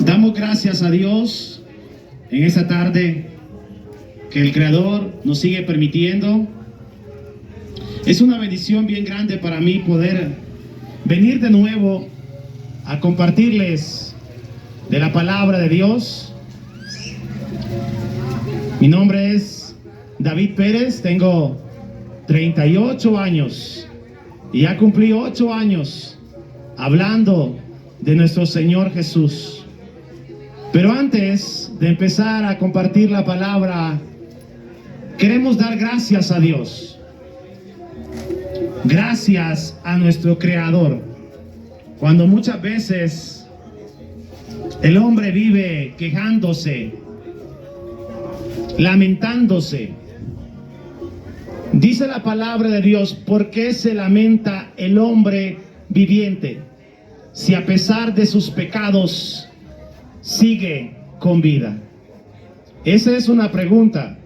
Damos gracias a Dios en esta tarde que el Creador nos sigue permitiendo. Es una bendición bien grande para mí poder venir de nuevo a compartirles de la palabra de Dios. Mi nombre es David Pérez, tengo 38 años y ya cumplí 8 años hablando de nuestro Señor Jesús. Pero antes de empezar a compartir la palabra, queremos dar gracias a Dios. Gracias a nuestro Creador. Cuando muchas veces el hombre vive quejándose, lamentándose, dice la palabra de Dios: ¿por qué se lamenta el hombre viviente si a pesar de sus pecados sigue con vida? Esa es una pregunta.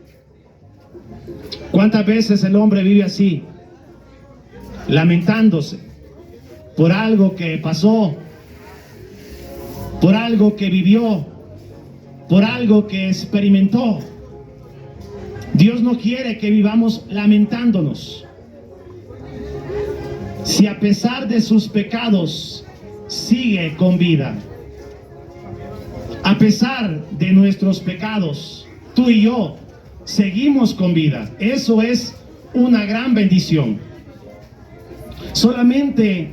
¿Cuántas veces el hombre vive así, lamentándose por algo que pasó, por algo que vivió, por algo que experimentó? Dios no quiere que vivamos lamentándonos. Si a pesar de sus pecados sigue con vida, a pesar de nuestros pecados, tú y yo seguimos con vida. Eso es una gran bendición. Solamente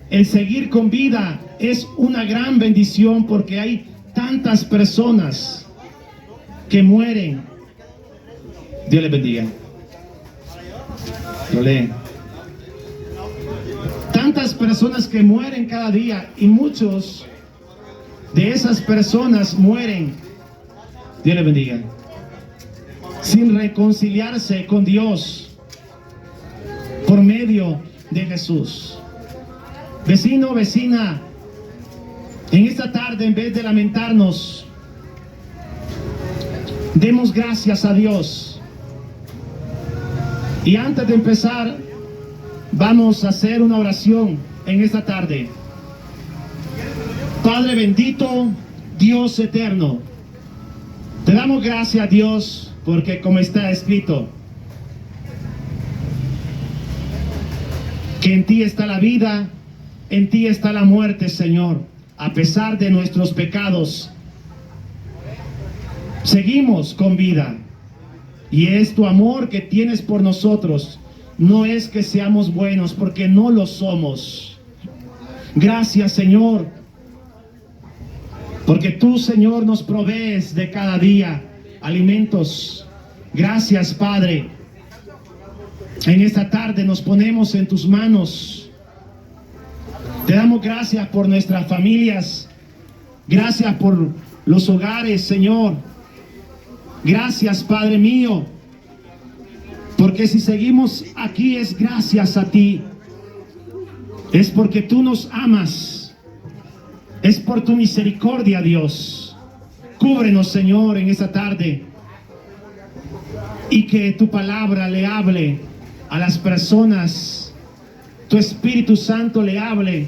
el seguir con vida es una gran bendición, porque hay tantas personas que mueren. Dios les bendiga. Tantas personas que mueren cada día, y muchos de esas personas mueren, Dios les bendiga, sin reconciliarse con Dios por medio de Jesús. Vecino, vecina, en esta tarde, en vez de lamentarnos, demos gracias a Dios. Y antes de empezar, vamos a hacer una oración en esta tarde. Padre bendito, Dios eterno, te damos gracias, Dios, porque como está escrito, que en ti está la vida, en ti está la muerte, Señor. A pesar de nuestros pecados, seguimos con vida. Y es tu amor que tienes por nosotros. No es que seamos buenos, porque no lo somos. Gracias, Señor, porque tú, Señor, nos provees de cada día alimentos. Gracias, Padre. En esta tarde nos ponemos en tus manos. Te damos gracias por nuestras familias. Gracias por los hogares, Señor. Gracias, Padre mío, porque si seguimos aquí es gracias a ti. Es porque tú nos amas. Es por tu misericordia, Dios. Cúbrenos, Señor, en esta tarde, y que tu palabra le hable a las personas. Tu Espíritu Santo le hable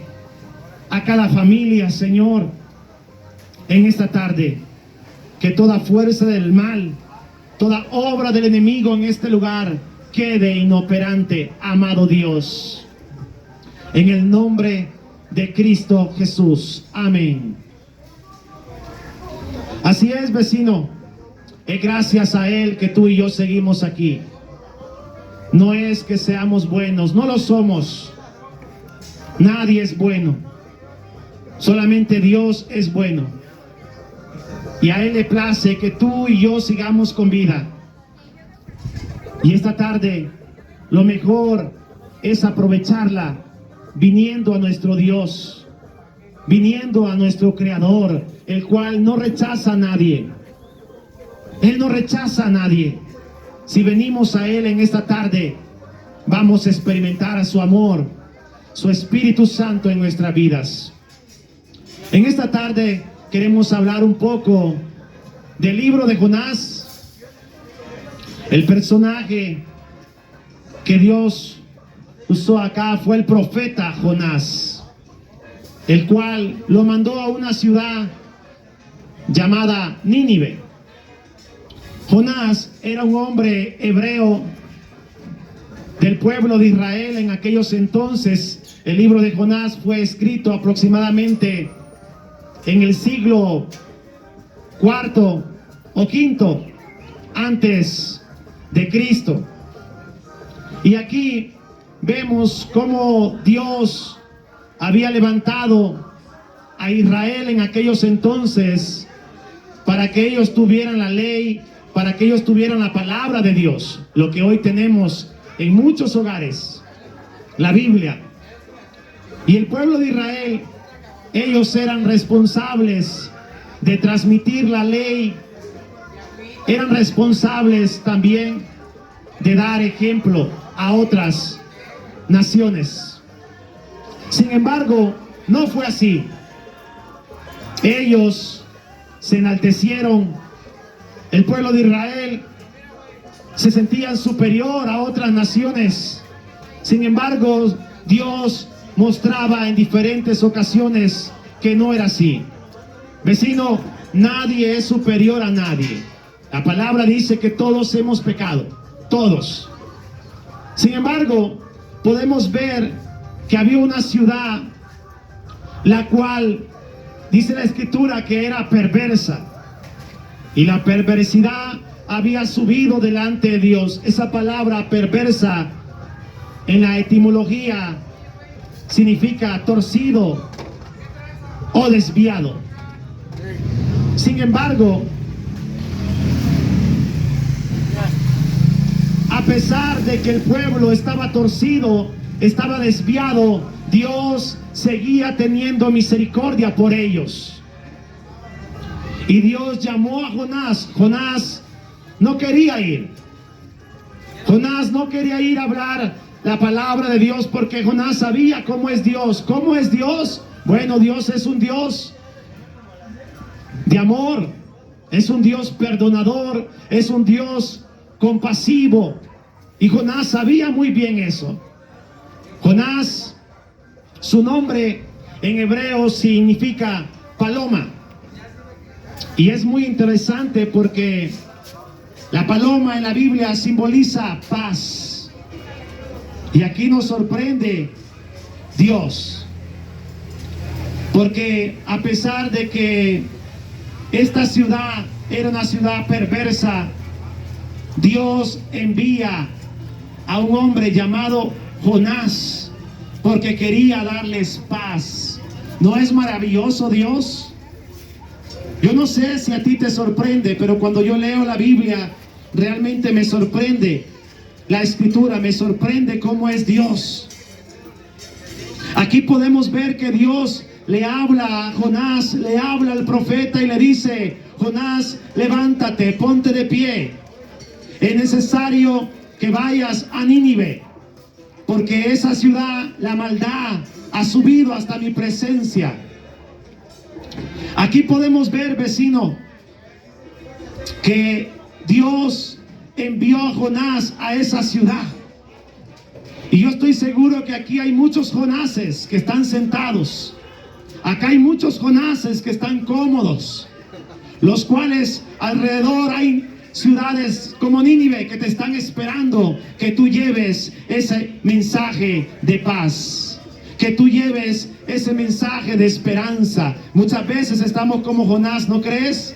a cada familia, Señor, en esta tarde. Que toda fuerza del mal, toda obra del enemigo en este lugar quede inoperante, amado Dios. En el nombre de Cristo Jesús. Amén. Así es, vecino. Es gracias a Él que tú y yo seguimos aquí. No es que seamos buenos, no lo somos. Nadie es bueno. Solamente Dios es bueno. Y a Él le place que tú y yo sigamos con vida. Y esta tarde, lo mejor es aprovecharla viniendo a nuestro Dios, viniendo a nuestro Creador, el cual no rechaza a nadie. Él no rechaza a nadie. Si venimos a Él en esta tarde, vamos a experimentar su amor, su Espíritu Santo en nuestras vidas. En esta tarde queremos hablar un poco del libro de Jonás, el personaje que Dios usó acá fue el profeta Jonás, el cual lo mandó a una ciudad llamada Nínive. Jonás era un hombre hebreo del pueblo de Israel en aquellos entonces. El libro de Jonás fue escrito aproximadamente en el siglo IV o V antes de Cristo. Y aquí vemos cómo Dios había levantado a Israel en aquellos entonces para que ellos tuvieran la ley, para que ellos tuvieran la palabra de Dios, lo que hoy tenemos en muchos hogares, la Biblia. Y el pueblo de Israel, ellos eran responsables de transmitir la ley, eran responsables también de dar ejemplo a otras naciones. Sin embargo, no fue así. Ellos se enaltecieron, el pueblo de Israel se sentían superior a otras naciones. Sin embargo, Dios mostraba en diferentes ocasiones que no era así. Vecino, nadie es superior a nadie. La palabra dice que todos hemos pecado, todos. Sin embargo, podemos ver que había una ciudad la cual dice la escritura que era perversa, y la perversidad había subido delante de Dios. Esa palabra perversa en la etimología significa torcido o desviado. Sin embargo, a pesar de que el pueblo estaba torcido, estaba desviado, Dios seguía teniendo misericordia por ellos. Y Dios llamó a Jonás. Jonás no quería ir. Jonás no quería ir a hablar la palabra de Dios porque Jonás sabía cómo es Dios. ¿Cómo es Dios? Bueno, Dios es un Dios de amor, es un Dios perdonador, es un Dios compasivo. Y Jonás sabía muy bien eso. Jonás, su nombre en hebreo significa paloma. Y es muy interesante porque la paloma en la Biblia simboliza paz. Y aquí nos sorprende Dios, porque a pesar de que esta ciudad era una ciudad perversa, Dios envía a un hombre llamado Jonás porque quería darles paz. ¿No es maravilloso Dios? Yo no sé si a ti te sorprende, pero cuando yo leo la Biblia, realmente me sorprende la escritura, me sorprende cómo es Dios. Aquí podemos ver que Dios le habla a Jonás, le habla al profeta y le dice: Jonás, levántate, ponte de pie. Es necesario que vayas a Nínive, porque esa ciudad, la maldad, ha subido hasta mi presencia. Aquí podemos ver, vecino, que Dios envió a Jonás a esa ciudad. Y yo estoy seguro que aquí hay muchos Jonases que están sentados. Acá hay muchos Jonases que están cómodos, los cuales alrededor hay ciudades como Nínive que te están esperando que tú lleves ese mensaje de paz, que tú lleves ese mensaje de esperanza. Muchas veces estamos como Jonás, ¿no crees?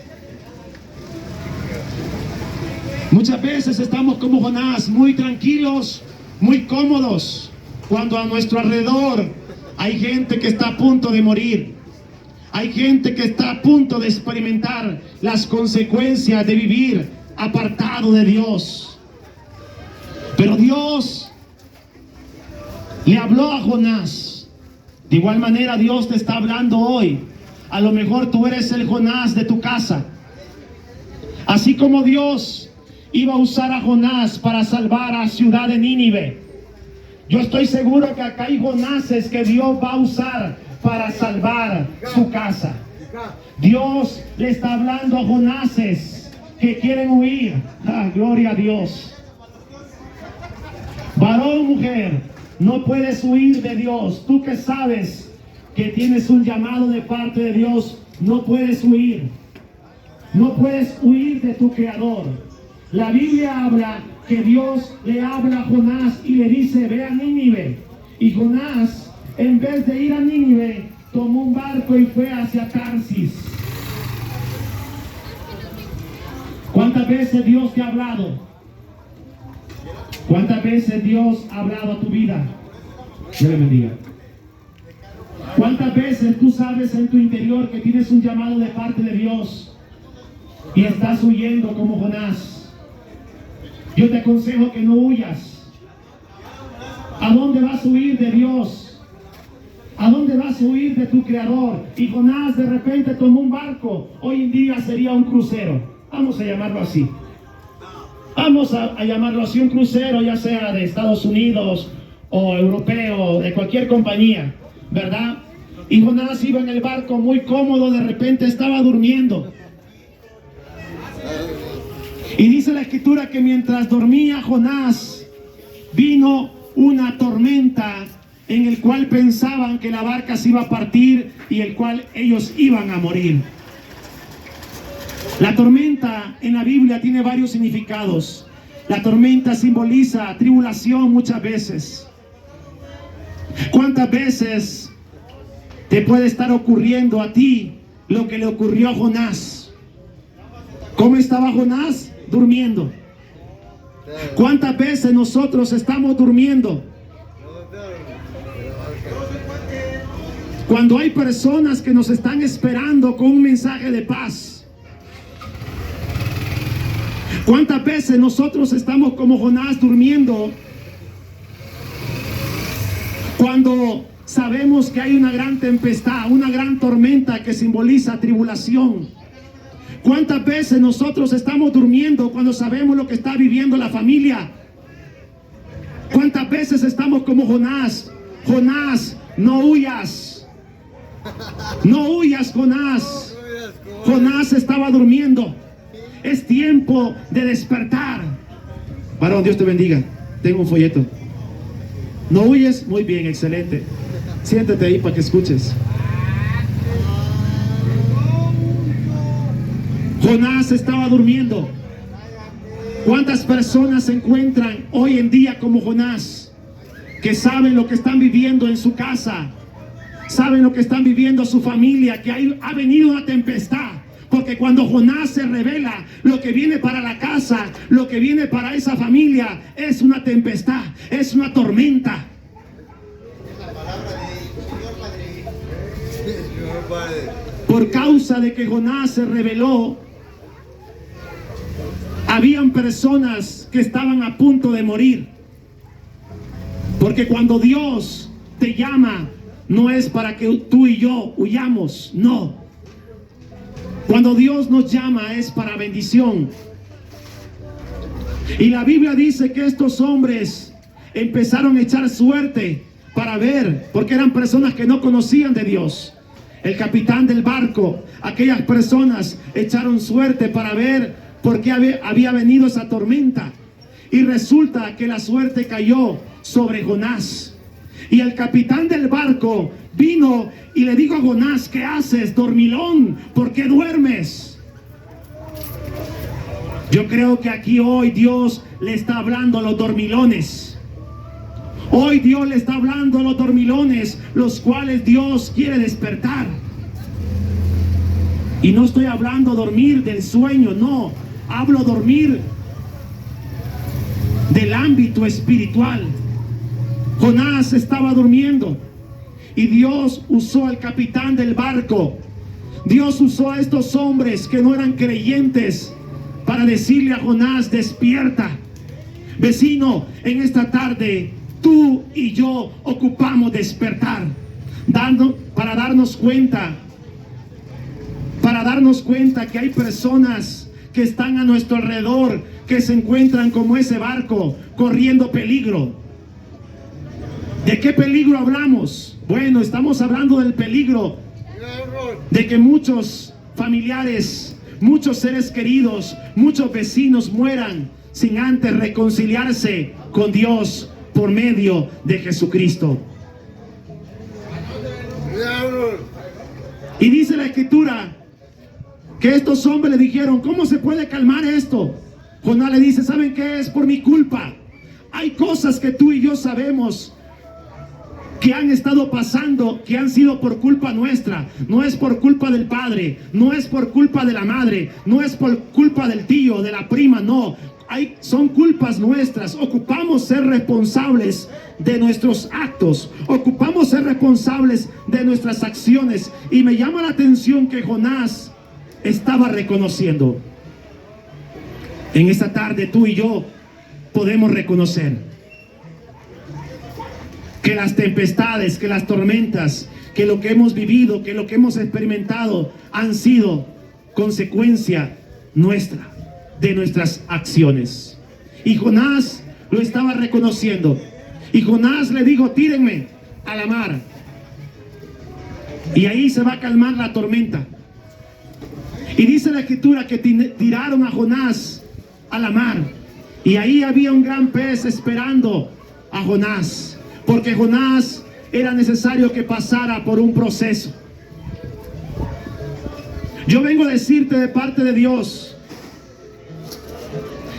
Muchas veces estamos como Jonás, muy tranquilos, muy cómodos, cuando a nuestro alrededor hay gente que está a punto de morir. Hay gente que está a punto de experimentar las consecuencias de vivir apartado de Dios. Pero Dios le habló a Jonás. De igual manera Dios te está hablando hoy. A lo mejor tú eres el Jonás de tu casa. Así como Dios iba a usar a Jonás para salvar a la ciudad de Nínive, yo estoy seguro que acá hay Jonases que Dios va a usar para salvar su casa. Dios le está hablando a Jonases que quieren huir. Gloria a Dios. Varón, mujer, No puedes huir de Dios. Tú que sabes que tienes un llamado de parte de Dios, no puedes huir. No puedes huir de tu Creador. La Biblia habla que Dios le habla a Jonás y le dice, ve a Nínive. Y Jonás, en vez de ir a Nínive, tomó un barco y fue hacia Tarsis. ¿Cuántas veces Dios te ha hablado? ¿Cuántas veces Dios ha hablado a tu vida? Dios le bendiga. ¿Cuántas veces tú sabes en tu interior que tienes un llamado de parte de Dios y estás huyendo como Jonás? Yo te aconsejo que no huyas. ¿A dónde vas a huir de Dios? ¿A dónde vas a huir de tu Creador? Y Jonás de repente tomó un barco. Hoy en día sería un crucero. Vamos a llamarlo así. Vamos a llamarlo así, un crucero, ya sea de Estados Unidos o europeo, de cualquier compañía, ¿verdad? Y Jonás iba en el barco muy cómodo, de repente estaba durmiendo. Y dice la escritura que mientras dormía Jonás, vino una tormenta en el cual pensaban que la barca se iba a partir y el cual ellos iban a morir. La tormenta en la Biblia tiene varios significados. La tormenta simboliza tribulación muchas veces. ¿Cuántas veces te puede estar ocurriendo a ti lo que le ocurrió a Jonás? ¿Cómo estaba Jonás? Durmiendo. ¿Cuántas veces nosotros estamos durmiendo? Cuando hay personas que nos están esperando con un mensaje de paz. ¿Cuántas veces nosotros estamos como Jonás durmiendo cuando sabemos que hay una gran tempestad, una gran tormenta que simboliza tribulación? ¿Cuántas veces nosotros estamos durmiendo cuando sabemos lo que está viviendo la familia? ¿Cuántas veces estamos como Jonás? Jonás, no huyas. No huyas, Jonás. Jonás estaba durmiendo. Es tiempo de despertar. Varón, Dios te bendiga. Tengo un folleto. ¿No huyes? Muy bien, excelente. Siéntate ahí para que escuches. Jonás estaba durmiendo. ¿Cuántas personas se encuentran hoy en día como Jonás? Que saben lo que están viviendo en su casa. Saben lo que están viviendo su familia. Que ha venido una tempestad. Porque cuando Jonás se revela, lo que viene para la casa, lo que viene para esa familia, es una tempestad, es una tormenta. Por causa de que Jonás se reveló, habían personas que estaban a punto de morir. Porque cuando Dios te llama, no es para que tú y yo huyamos, no. Cuando Dios nos llama es para bendición. Y la Biblia dice que estos hombres empezaron a echar suerte para ver, porque eran personas que no conocían de Dios. El capitán del barco, aquellas personas echaron suerte para ver por qué había venido esa tormenta. Y resulta que la suerte cayó sobre Jonás. Y el capitán del barco vino y le dijo a Jonás, ¿qué haces, dormilón? ¿Por qué duermes? Yo creo que aquí hoy Dios le está hablando a los dormilones. Hoy Dios le está hablando a los dormilones, los cuales Dios quiere despertar. Y no estoy hablando dormir del sueño, no. Hablo dormir del ámbito espiritual. Jonás estaba durmiendo y Dios usó al capitán del barco. Dios usó a estos hombres que no eran creyentes para decirle a Jonás, despierta. Vecino, en esta tarde tú y yo ocupamos despertar, para darnos cuenta que hay personas que están a nuestro alrededor, que se encuentran como ese barco, corriendo peligro. ¿De qué peligro hablamos? Bueno, estamos hablando del peligro de que muchos familiares, muchos seres queridos, muchos vecinos mueran sin antes reconciliarse con Dios por medio de Jesucristo. Y dice la Escritura que estos hombres le dijeron, ¿cómo se puede calmar esto? Jonás le dice, ¿saben qué? Es por mi culpa. Hay cosas que tú y yo sabemos que han estado pasando, que han sido por culpa nuestra. No es por culpa del padre, no es por culpa de la madre, no es por culpa del tío, de la prima, no. Son culpas nuestras. Ocupamos ser responsables de nuestros actos, ocupamos ser responsables de nuestras acciones. Y me llama la atención que Jonás estaba reconociendo. En esta tarde tú y yo podemos reconocer que las tempestades, que las tormentas, que lo que hemos vivido, que lo que hemos experimentado han sido consecuencia nuestra, de nuestras acciones. Y Jonás lo estaba reconociendo. Y Jonás le dijo, tírenme a la mar. Y ahí se va a calmar la tormenta. Y dice la Escritura que tiraron a Jonás a la mar. Y ahí había un gran pez esperando a Jonás. Porque Jonás era necesario que pasara por un proceso. Yo vengo a decirte de parte de Dios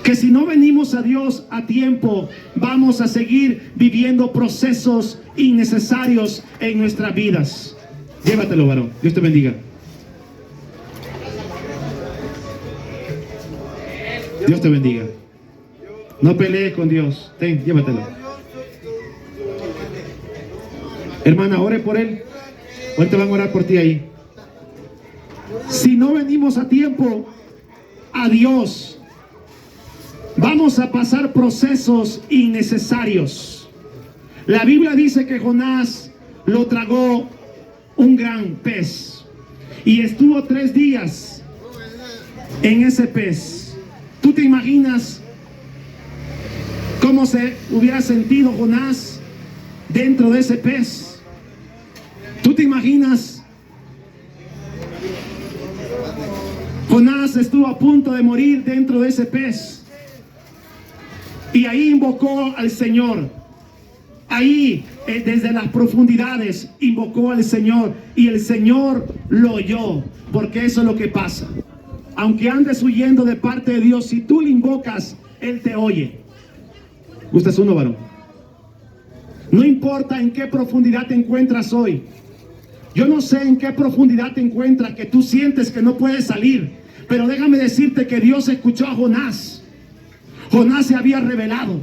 que si no venimos a Dios a tiempo, vamos a seguir viviendo procesos innecesarios en nuestras vidas. Llévatelo, varón. Dios te bendiga. Dios te bendiga. No pelees con Dios. Ten, llévatelo. Hermana, ore por él. Ahorita van a orar por ti ahí. Si no venimos a tiempo a Dios, vamos a pasar procesos innecesarios. La Biblia dice que Jonás lo tragó un gran pez y estuvo 3 días en ese pez. ¿Tú te imaginas cómo se hubiera sentido Jonás dentro de ese pez? ¿Tú te imaginas? Jonás estuvo a punto de morir dentro de ese pez. Y ahí invocó al Señor. Ahí, desde las profundidades, invocó al Señor. Y el Señor lo oyó. Porque eso es lo que pasa. Aunque andes huyendo de parte de Dios, si tú le invocas, Él te oye. ¿Usted es uno, varón? No importa en qué profundidad te encuentras hoy. Yo no sé en qué profundidad te encuentras, que tú sientes que no puedes salir. Pero déjame decirte que Dios escuchó a Jonás. Jonás se había revelado.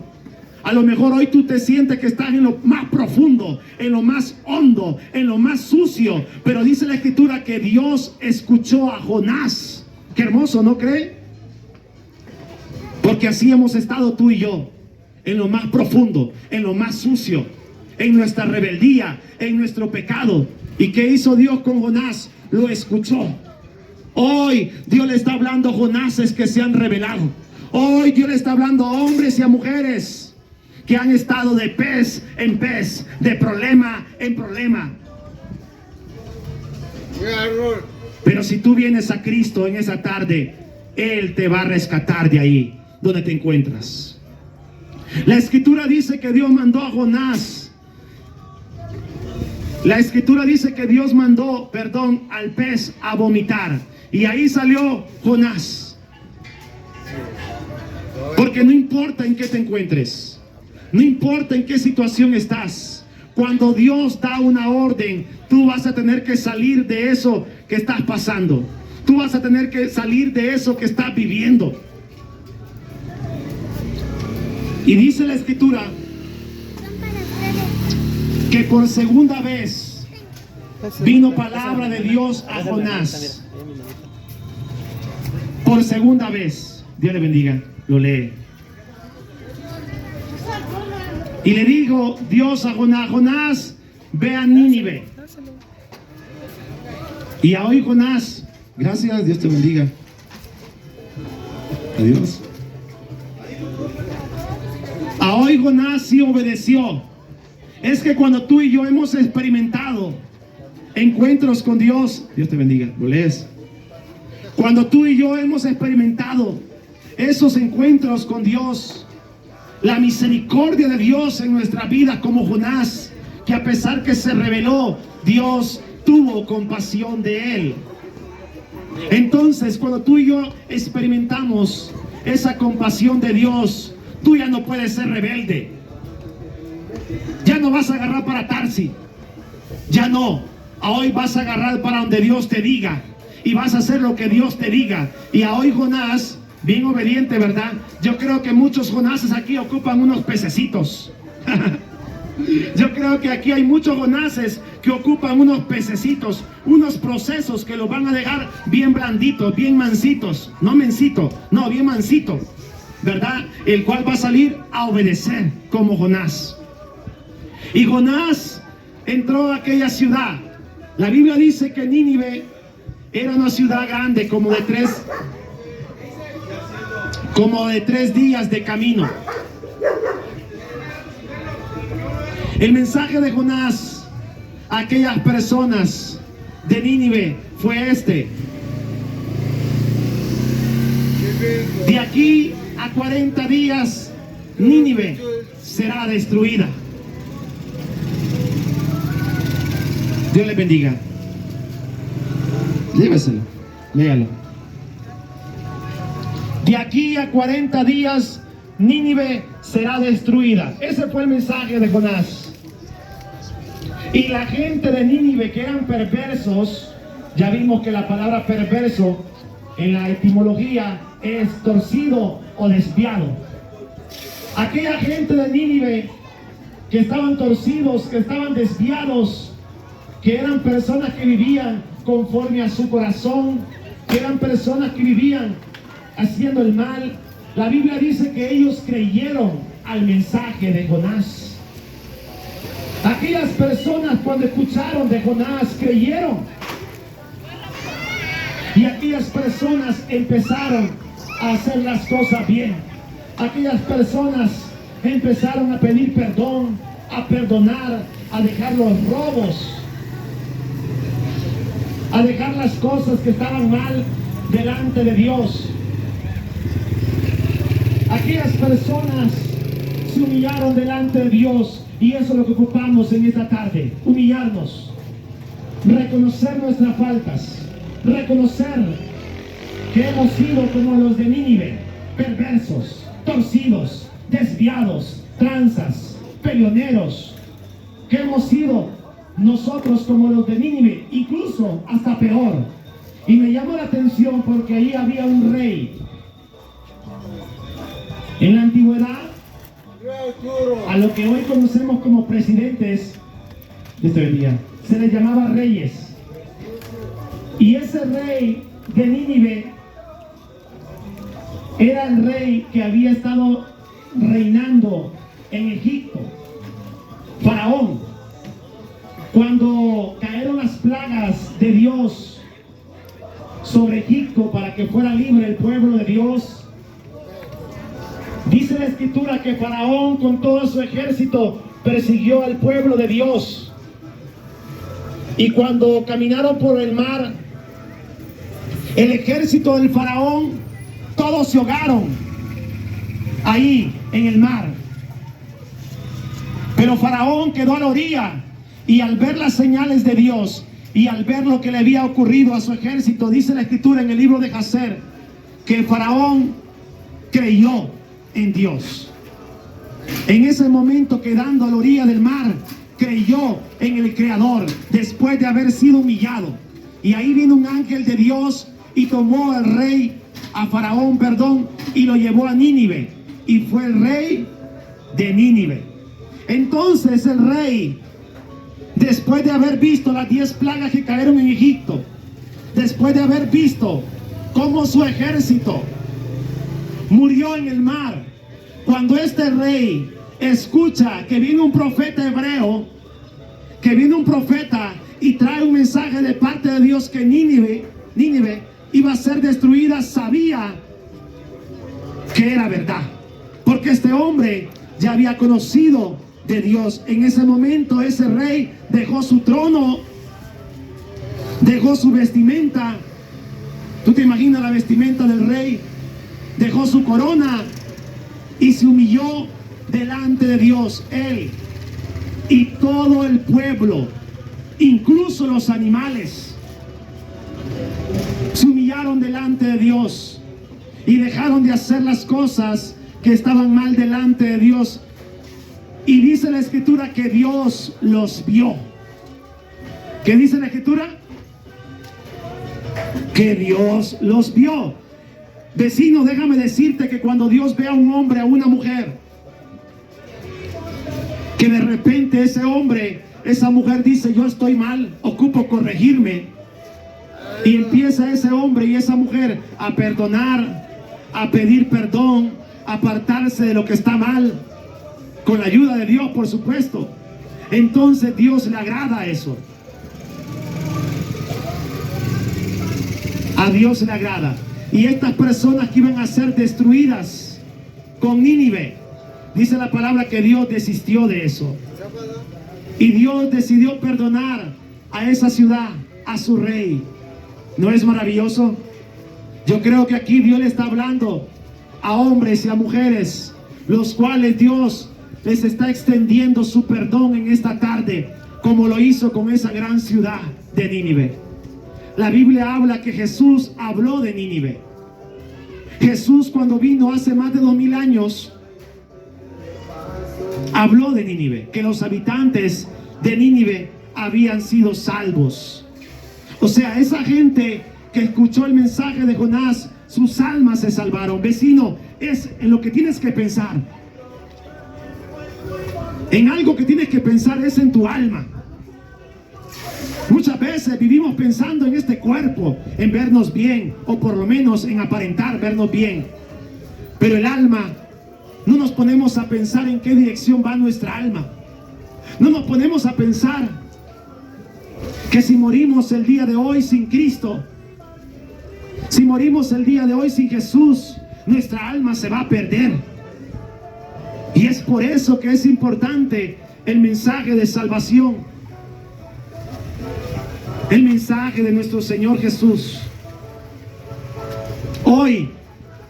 A lo mejor hoy tú te sientes que estás en lo más profundo, en lo más hondo, en lo más sucio. Pero dice la Escritura que Dios escuchó a Jonás. Qué hermoso, ¿no cree? Porque así hemos estado tú y yo. En lo más profundo, en lo más sucio, en nuestra rebeldía, en nuestro pecado. ¿Y qué hizo Dios con Jonás? Lo escuchó. Hoy Dios le está hablando a Jonases que se han rebelado. Hoy Dios le está hablando a hombres y a mujeres que han estado de pez en pez, de problema en problema. Pero si tú vienes a Cristo en esa tarde, Él te va a rescatar de ahí donde te encuentras. La Escritura dice que Dios mandó a Jonás. La Escritura dice que Dios mandó, al pez a vomitar. Y ahí salió Jonás. Porque no importa en qué te encuentres, no importa en qué situación estás, cuando Dios da una orden, tú vas a tener que salir de eso que estás pasando. Tú vas a tener que salir de eso que estás viviendo. Y dice la Escritura que por segunda vez vino palabra de Dios a Jonás. Por segunda vez. Dios le bendiga. Lo lee. Y le dijo Dios a Jonás: Jonás, ve a Nínive. Y a hoy Jonás, gracias, Dios te bendiga. Adiós. A hoy Jonás sí obedeció. Es que cuando tú y yo hemos experimentado encuentros con Dios, Dios te bendiga, lo lees. Cuando tú y yo hemos experimentado esos encuentros con Dios, la misericordia de Dios en nuestra vida, como Jonás, que a pesar que se rebeló, Dios tuvo compasión de él. Entonces, cuando tú y yo experimentamos esa compasión de Dios, tú ya no puedes ser rebelde. Ya no vas a agarrar para Tarsi. Ya no. Hoy vas a agarrar para donde Dios te diga. Y vas a hacer lo que Dios te diga. Y a hoy Jonás, bien obediente, ¿verdad? Yo creo que muchos Jonases aquí ocupan unos pececitos. Yo creo que aquí hay muchos Jonases que ocupan unos pececitos, unos procesos que los van a dejar bien blanditos, bien mansitos. No mencito, no, bien mansito, ¿verdad? El cual va a salir a obedecer como Jonás. Y Jonás entró a aquella ciudad. La Biblia dice que Nínive era una ciudad grande, como de tres días de camino. El mensaje de Jonás a aquellas personas de Nínive fue este: de aquí a 40 días Nínive será destruida. Dios les bendiga. Lléveselo, léalo. De aquí a 40 días Nínive será destruida. Ese fue el mensaje de Jonás. Y la gente de Nínive, que eran perversos, ya vimos que la palabra perverso en la etimología es torcido o desviado. Aquella gente de Nínive que estaban torcidos, que estaban desviados, que eran personas que vivían conforme a su corazón, que eran personas que vivían haciendo el mal. La Biblia dice que ellos creyeron al mensaje de Jonás. Aquellas personas, cuando escucharon de Jonás, creyeron. Y aquellas personas empezaron a hacer las cosas bien. Aquellas personas empezaron a pedir perdón, a perdonar, a dejar los robos, a dejar las cosas que estaban mal delante de Dios. Aquellas personas se humillaron delante de Dios, y eso es lo que ocupamos en esta tarde: humillarnos, reconocer nuestras faltas, reconocer que hemos sido como los de Nínive, perversos, torcidos, desviados, tranzas, peleoneros, que hemos sido nosotros como los de Nínive, incluso hasta peor. Y me llamó la atención porque ahí había un rey. En la antigüedad, a lo que hoy conocemos como presidentes de este día, se les llamaba reyes. Y ese rey de Nínive era el rey que había estado reinando en Egipto, Faraón. Cuando cayeron las plagas de Dios sobre Egipto para que fuera libre el pueblo de Dios, dice la escritura que Faraón con todo su ejército persiguió al pueblo de Dios. Y cuando caminaron por el mar, el ejército del Faraón, todos se ahogaron ahí en el mar. Pero Faraón quedó a la orilla, y al ver las señales de Dios y al ver lo que le había ocurrido a su ejército, dice la escritura en el libro de Jacer que Faraón creyó en Dios. En ese momento, quedando a la orilla del mar, creyó en el Creador después de haber sido humillado. Y ahí vino un ángel de Dios y tomó al rey, a Faraón, y lo llevó a Nínive, y fue el rey de Nínive. Entonces el rey, después de haber visto las 10 plagas que cayeron en Egipto, después de haber visto cómo su ejército murió en el mar, cuando este rey escucha que viene un profeta hebreo, que viene un profeta y trae un mensaje de parte de Dios que Nínive iba a ser destruida, sabía que era verdad, porque este hombre ya había conocido de Dios. En ese momento ese rey dejó su trono, dejó su vestimenta. ¿Tú te imaginas la vestimenta del rey? Dejó su corona y se humilló delante de Dios, él y todo el pueblo, incluso los animales, se humillaron delante de Dios y dejaron de hacer las cosas que estaban mal delante de Dios. Y dice la Escritura que Dios los vio. ¿Qué dice la Escritura? Que Dios los vio. Vecino, déjame decirte que cuando Dios ve a un hombre, a una mujer, que de repente ese hombre, esa mujer dice, yo estoy mal, ocupo corregirme, y empieza ese hombre y esa mujer a perdonar, a pedir perdón, a apartarse de lo que está mal, con la ayuda de Dios, por supuesto, entonces Dios le agrada eso. A Dios le agrada. Y estas personas que iban a ser destruidas con Nínive, dice la palabra que Dios desistió de eso. Y Dios decidió perdonar a esa ciudad, a su rey. ¿No es maravilloso? Yo creo que aquí Dios le está hablando a hombres y a mujeres, los cuales Dios les está extendiendo su perdón en esta tarde, como lo hizo con esa gran ciudad de Nínive. La Biblia habla que Jesús habló de Nínive. Jesús, cuando vino hace más de 2000 años, habló de Nínive, que los habitantes de Nínive habían sido salvos. O sea, esa gente que escuchó el mensaje de Jonás, sus almas se salvaron. Vecino, es en lo que tienes que pensar. En algo que tienes que pensar es en tu alma. Muchas veces vivimos pensando en este cuerpo, en vernos bien, o por lo menos en aparentar vernos bien. Pero el alma, no nos ponemos a pensar en qué dirección va nuestra alma. No nos ponemos a pensar que si morimos el día de hoy sin Cristo, si morimos el día de hoy sin Jesús, nuestra alma se va a perder. Y es por eso que es importante el mensaje de salvación. El mensaje de nuestro Señor Jesús. Hoy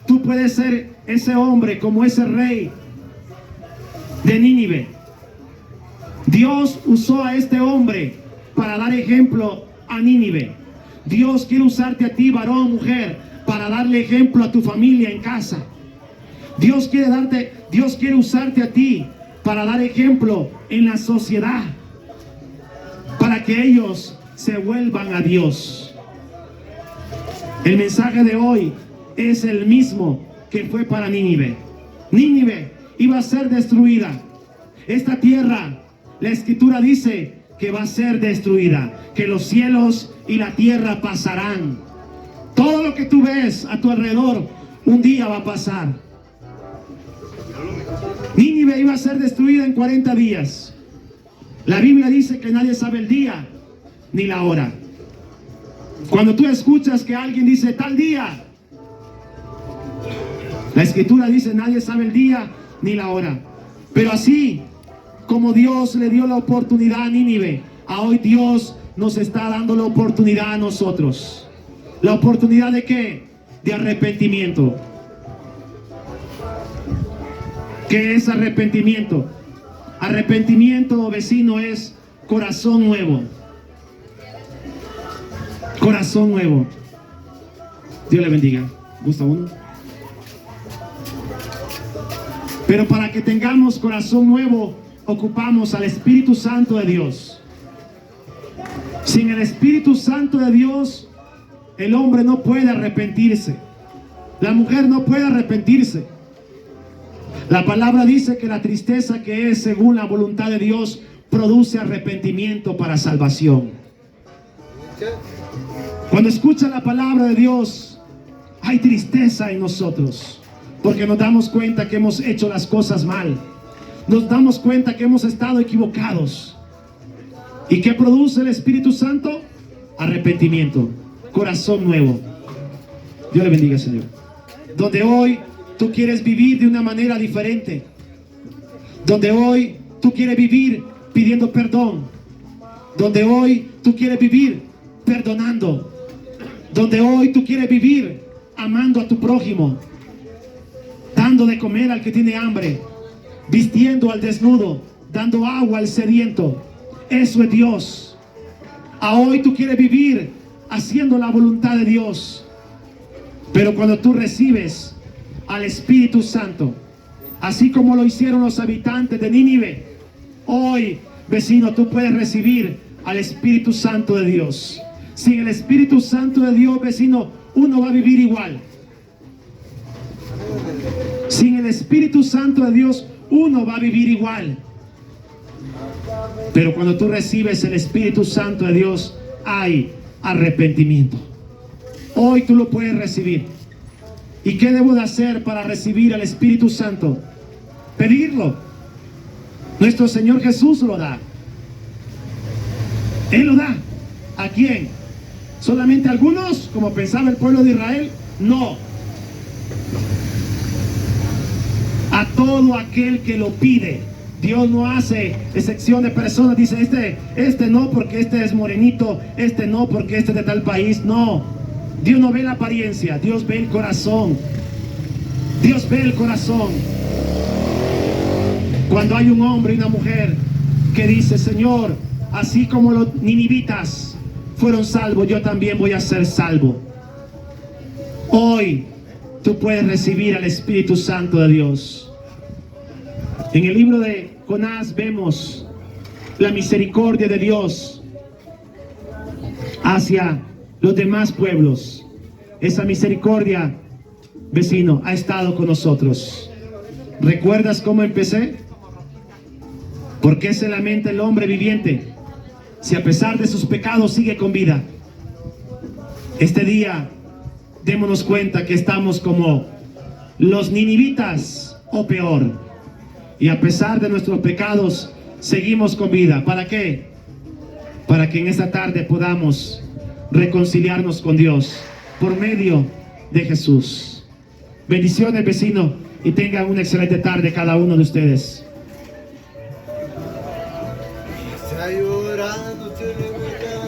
tú puedes ser ese hombre como ese rey de Nínive. Dios usó a este hombre para dar ejemplo a Nínive. Dios quiere usarte a ti, varón, mujer, para darle ejemplo a tu familia en casa. Dios quiere usarte a ti para dar ejemplo en la sociedad, para que ellos se vuelvan a Dios. El mensaje de hoy es el mismo que fue para Nínive. Nínive iba a ser destruida. Esta tierra, la Escritura dice que va a ser destruida, que los cielos y la tierra pasarán. Todo lo que tú ves a tu alrededor un día va a pasar. Nínive iba a ser destruida en 40 días. La Biblia dice que nadie sabe el día ni la hora. Cuando tú escuchas que alguien dice tal día, la Escritura dice nadie sabe el día ni la hora. Pero así como Dios le dio la oportunidad a Nínive, a hoy Dios nos está dando la oportunidad a nosotros. ¿La oportunidad de qué? De arrepentimiento. ¿Qué es arrepentimiento? Arrepentimiento, vecino, es corazón nuevo. Corazón nuevo. Dios le bendiga. ¿Gusta uno? Pero para que tengamos corazón nuevo, ocupamos al Espíritu Santo de Dios. Sin el Espíritu Santo de Dios, el hombre no puede arrepentirse. La mujer no puede arrepentirse. La palabra dice que la tristeza que es según la voluntad de Dios produce arrepentimiento para salvación. Cuando escuchan la palabra de Dios, hay tristeza en nosotros, porque nos damos cuenta que hemos hecho las cosas mal. Nos damos cuenta que hemos estado equivocados. ¿Y qué produce el Espíritu Santo? Arrepentimiento, corazón nuevo. Dios le bendiga, Señor. Donde hoy tú quieres vivir de una manera diferente. Donde hoy tú quieres vivir pidiendo perdón. Donde hoy tú quieres vivir perdonando. Donde hoy tú quieres vivir amando a tu prójimo, dando de comer al que tiene hambre, vistiendo al desnudo, dando agua al sediento. Eso es Dios. A hoy tú quieres vivir haciendo la voluntad de Dios. Pero cuando tú recibes al Espíritu Santo, así como lo hicieron los habitantes de Nínive, hoy, vecino, tú puedes recibir al Espíritu Santo de Dios. Sin el Espíritu Santo de Dios, vecino, uno va a vivir igual. Sin el Espíritu Santo de Dios, uno va a vivir igual. Pero cuando tú recibes el Espíritu Santo de Dios, hay arrepentimiento. Hoy tú lo puedes recibir. ¿Y qué debo de hacer para recibir al Espíritu Santo? Pedirlo. Nuestro Señor Jesús lo da. Él lo da. ¿A quién? ¿Solamente a algunos, como pensaba el pueblo de Israel? No. A todo aquel que lo pide. Dios no hace excepción de personas. Dice, este no porque este es morenito, este no porque este es de tal país. No. Dios no ve la apariencia, Dios ve el corazón. Dios ve el corazón. Cuando hay un hombre y una mujer que dice, Señor, así como los ninivitas fueron salvos, yo también voy a ser salvo. Hoy tú puedes recibir al Espíritu Santo de Dios. En el libro de Jonás vemos la misericordia de Dios hacia los demás pueblos. Esa misericordia, vecino, ha estado con nosotros. ¿Recuerdas cómo empecé? ¿Por qué se lamenta el hombre viviente si a pesar de sus pecados sigue con vida? Este día démonos cuenta que estamos como los ninivitas o peor. Y a pesar de nuestros pecados seguimos con vida. ¿Para qué? Para que en esta tarde podamos reconciliarnos con Dios por medio de Jesús. Bendiciones, vecino, y tengan una excelente tarde cada uno de ustedes. Está llorando,